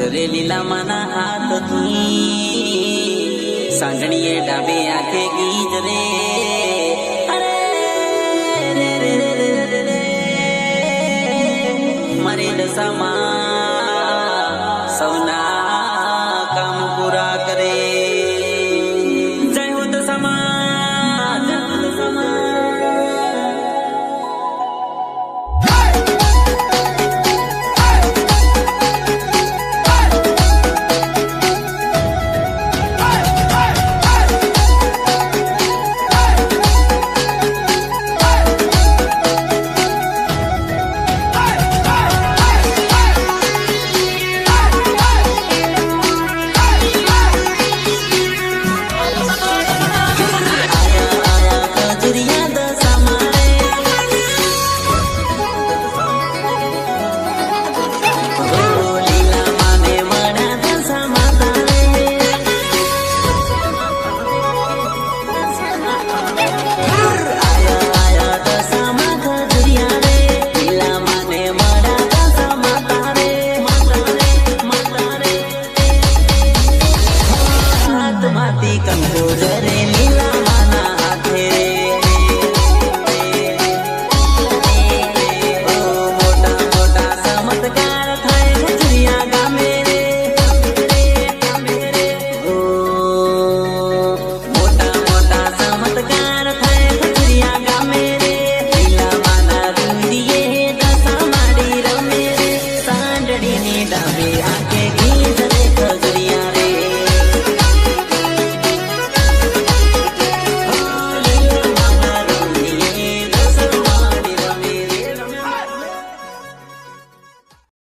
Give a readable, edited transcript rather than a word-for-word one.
રે લીલા માના હાથથી સાંગણીએ ડાબે આંખે ગીત રે અરે રે રે રે રે રે રે મારી દશામાં સૌના કામ પૂરા કરે જય હો દશામાં જય હો દશામાં કંકોર રે